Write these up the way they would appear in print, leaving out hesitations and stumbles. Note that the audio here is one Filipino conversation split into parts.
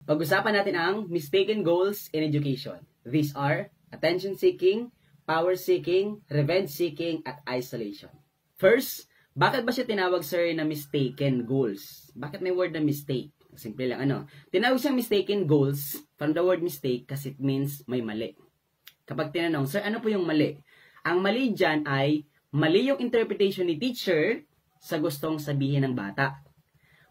Pag-usapan natin ang mistaken goals in education. These are attention-seeking, power-seeking, revenge-seeking, at isolation. First, bakit ba siya tinawag, sir, na mistaken goals? Bakit may word na mistake? Simple lang, tinawag siyang mistaken goals from the word mistake kasi it means may mali. Kapag tinanong, sir, ano po yung mali? Ang mali dyan ay mali yung interpretation ni teacher sa gustong sabihin ng bata.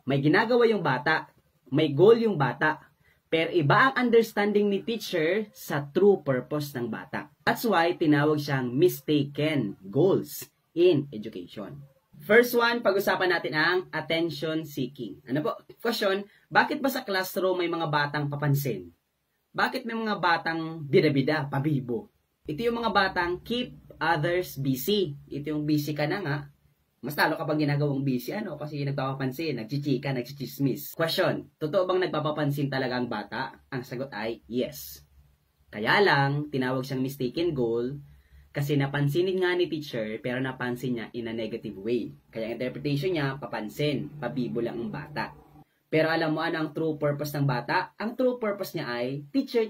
May ginagawa yung bata, may goal yung bata, pero iba ang understanding ni teacher sa true purpose ng bata. That's why tinawag siyang mistaken goals in education. First one, pag-usapan natin ang attention seeking. Ano po? Question, bakit ba sa classroom may mga batang papansin? Bakit may mga batang bida-bida, pabibo? Ito yung mga batang keep others busy. Ito yung busy ka na nga. Mas talo kapag ginagawang busy, kasi nagpapapansin, nagchichika, nagchichismis. Question, totoo bang nagpapapansin talaga ang bata? Ang sagot ay yes. Kaya lang, tinawag siyang mistaken goal kasi napansinin nga ni teacher pero napansin niya in a negative way. Kaya interpretation niya, papansin, pabibo lang ang bata. Pero alam mo ano ang true purpose ng bata? Ang true purpose niya ay, teacher,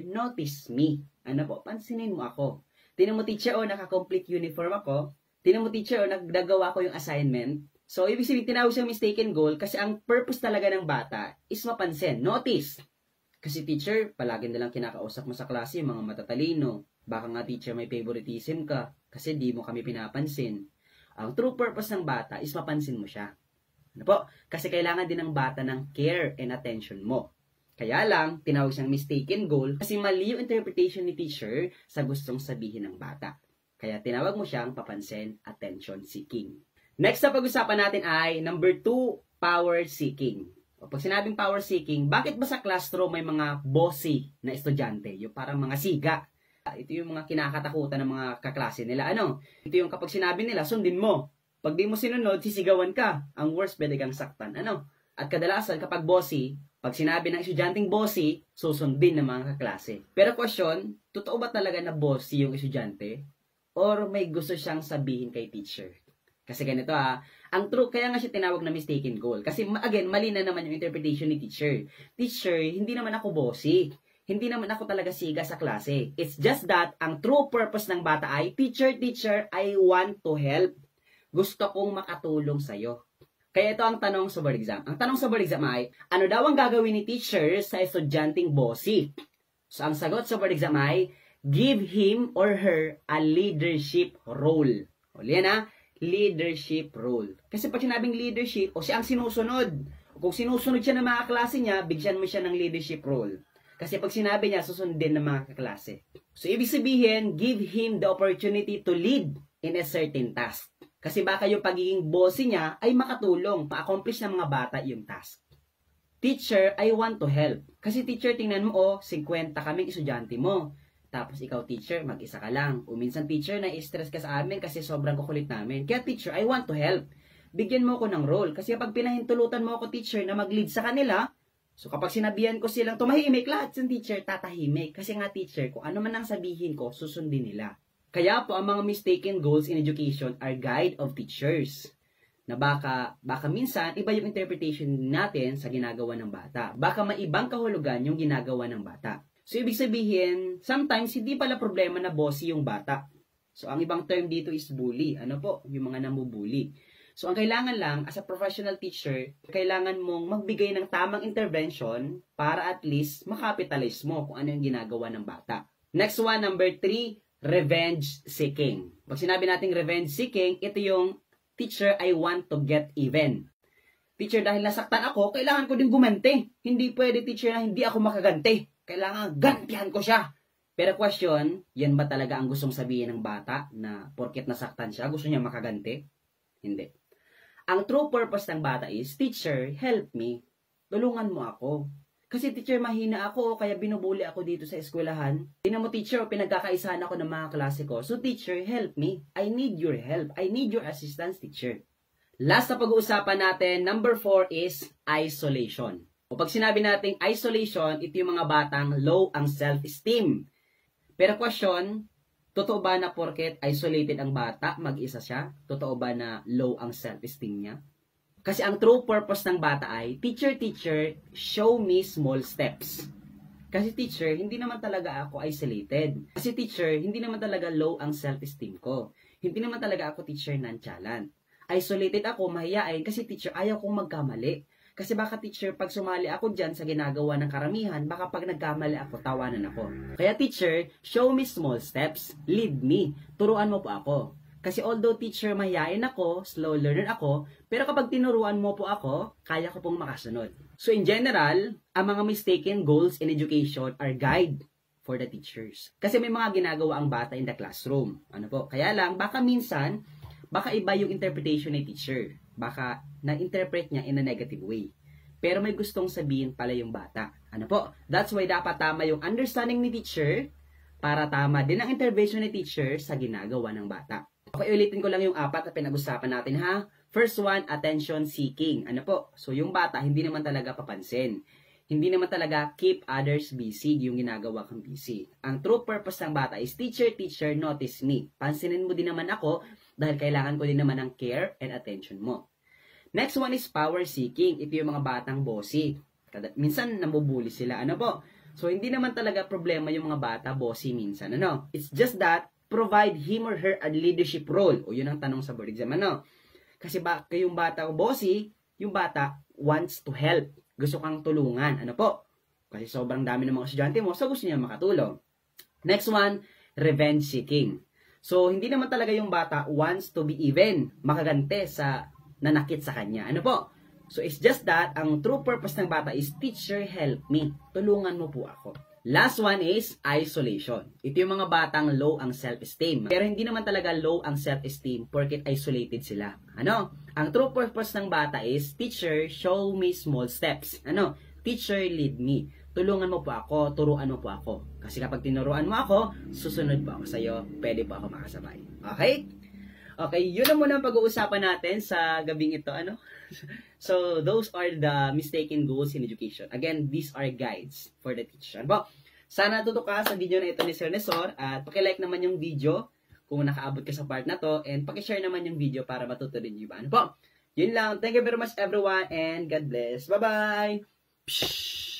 notice me. Pansinin mo ako. Tingnan mo teacher, naka-complete uniform ako. Tingnan mo teacher, nagagawa ko yung assignment. So, ibig sabihin, tinawag siyang mistaken goal kasi ang purpose talaga ng bata is mapansin. Notice. Kasi teacher, palagi nilang kinakausap mo sa klase yung mga matatalino. Baka nga teacher may favoritism ka kasi di mo kami pinapansin. Ang true purpose ng bata is mapansin mo siya. Kasi kailangan din ng bata ng care and attention mo. Kaya lang, tinawag siyang mistaken goal kasi mali yung interpretation ni teacher sa gustong sabihin ng bata. Kaya tinawag mo siyang papansin, attention seeking. Next na pag-usapan natin ay number 2, power seeking. Pag sinabing power seeking, bakit ba sa classroom may mga bossy na estudyante? Yung parang mga siga. Ito yung mga kinakatakutan ng mga kaklase nila. Ito yung kapag sinabi nila, sundin mo. Pag di mo sinunod, sisigawan ka. Ang worst, pwede kang saktan. At kadalasan, kapag bossy, pag sinabi ng estudyanteng bossy, susundin ng mga kaklase. Pero question, totoo ba talaga na bossy yung estudyante? Or may gusto siyang sabihin kay teacher? Kasi ganito ang true, kaya nga siya tinawag na mistaken goal. Kasi again, mali na naman yung interpretation ni teacher. Teacher, hindi naman ako bossy. Hindi naman ako talaga siga sa klase. It's just that, ang true purpose ng bata ay, teacher, I want to help. Gusto kong makatulong sa'yo. Kaya ito ang tanong sa board exam. Ang tanong sa board exam ay, ano daw ang gagawin ni teacher sa estudyanteng bossy? So, ang sagot sa board exam ay, give him or her a leadership role. Yan leadership role. Kasi pag sinabing leadership, siya ang sinusunod. Kung sinusunod siya ng mga klase niya, bigyan mo siya ng leadership role. Kasi pag sinabi niya, susundin ng mga kaklase. So, ibig sabihin, give him the opportunity to lead in a certain task. Kasi baka yung pagiging bossy niya ay makatulong, ma-accomplish ng mga bata yung task. Teacher, I want to help. Kasi teacher, tingnan mo, 50 kaming estudyante mo. Tapos ikaw teacher, mag-isa ka lang. O minsan teacher, na-stress ka sa amin kasi sobrang kukulit namin. Kaya teacher, I want to help. Bigyan mo ko ng role. Kasi kapag pinahintulutan mo ako teacher na mag-lead sa kanila, so kapag sinabihan ko silang tumahimik, lahat ng teacher tatahimik. Kasi nga teacher, kung ano man ang sabihin ko, susundin nila. Kaya po ang mga mistaken goals in education are guide of teachers. Na baka minsan, iba yung interpretation natin sa ginagawa ng bata. Baka maibang kahulugan yung ginagawa ng bata. So, ibig sabihin, sometimes, hindi pala problema na bossy yung bata. So, ang ibang term dito is bully. Yung mga namubully. So, ang kailangan lang, as a professional teacher, kailangan mong magbigay ng tamang intervention para at least makapitalize mo kung ano yung ginagawa ng bata. Next one, number 3, revenge seeking. Pag sinabi nating revenge seeking, ito yung teacher, I want to get even. Teacher, dahil nasaktan ako, kailangan ko din gumanti. Hindi pwede teacher na hindi ako makaganti. Kailangan gantihan ko siya. Pero question, yan ba talaga ang gustong sabihin ng bata na porket nasaktan siya, gusto niya makaganti? Hindi. Ang true purpose ng bata is, teacher, help me. Tulungan mo ako. Kasi teacher, mahina ako, kaya binubuli ako dito sa eskwelahan. Tingnan mo teacher, pinagkakaisahan ako ng mga klase ko. So teacher, help me. I need your help. I need your assistance, teacher. Last na pag-uusapan natin, number 4 is isolation. O pag sinabi nating isolation, ito yung mga batang low ang self-esteem. Pero question, totoo ba na porket isolated ang bata, mag-isa siya? Totoo ba na low ang self-esteem niya? Kasi ang true purpose ng bata ay, teacher, show me small steps. Kasi teacher, hindi naman talaga ako isolated. Kasi teacher, hindi naman talaga low ang self-esteem ko. Hindi naman talaga ako teacher nonchalant. Isolated ako, mahiyain, kasi teacher, ayaw kong magkamali. Kasi baka teacher, pag sumali ako dyan sa ginagawa ng karamihan, baka pag nagkamali ako, tawanan ako. Kaya teacher, show me small steps. Lead me. Turuan mo po ako. Kasi although teacher, mahihain ako, slow learner ako, pero kapag tinuruan mo po ako, kaya ko pong makasunod. So in general, ang mga mistaken goals in education are guide for the teachers. Kasi may mga ginagawa ang bata in the classroom. Ano po? Kaya lang, baka minsan, baka iba yung interpretation ni teacher. Baka na-interpret niya in a negative way. Pero may gustong sabihin pala yung bata. Ano po? That's why dapat tama yung understanding ni teacher para tama din ang intervention ni teacher sa ginagawa ng bata. Okay, ulitin ko lang yung 4 na pinag-usapan natin ha. First one, attention seeking. Ano po? So yung bata, hindi naman talaga papansin. Hindi naman talaga keep others busy yung ginagawa kang busy. Ang true purpose ng bata is teacher, notice me. Pansinin mo din naman ako dahil kailangan ko din naman ng care and attention mo. Next one is power seeking. Ito yung mga batang bossy. Minsan nambubuli sila. Ano po? So hindi naman talaga problema yung mga bata bossy minsan. Ano? It's just that provide him or her a leadership role. O yun ang tanong sa board exam. Ano? Kasi yung bata bossy, yung bata wants to help. Gusto kang tulungan. Ano po? Kasi sobrang dami ng mga estudyante mo, so gusto niya makatulong. Next one, revenge seeking. So, hindi naman talaga yung bata wants to be even, makagante sa nanakit sa kanya. Ano po? So, it's just that, ang true purpose ng bata is, teacher, help me. Tulungan mo po ako. Last one is isolation. Ito yung mga batang low ang self-esteem. Pero hindi naman talaga low ang self-esteem porket isolated sila. Ano? Ang true purpose ng bata is, teacher, show me small steps. Ano? Teacher, lead me. Tulungan mo po ako, turuan mo po ako. Kasi kapag tinuruan mo ako, susunod po ako sa'yo, pwede po ako makasabay. Okay? Okay, yun na muna ang pag-uusapan natin sa gabing ito. Ano? So, those are the mistaken goals in education. Again, these are guides for the teacher. Ano? Sana natuto ka sa video na ito ni Sir Nesor at pakilike naman yung video kung nakaabot ka sa part na to and pakishare naman yung video para matuto din yung iba. Ano po? Yun lang. Thank you very much everyone and God bless. Bye-bye!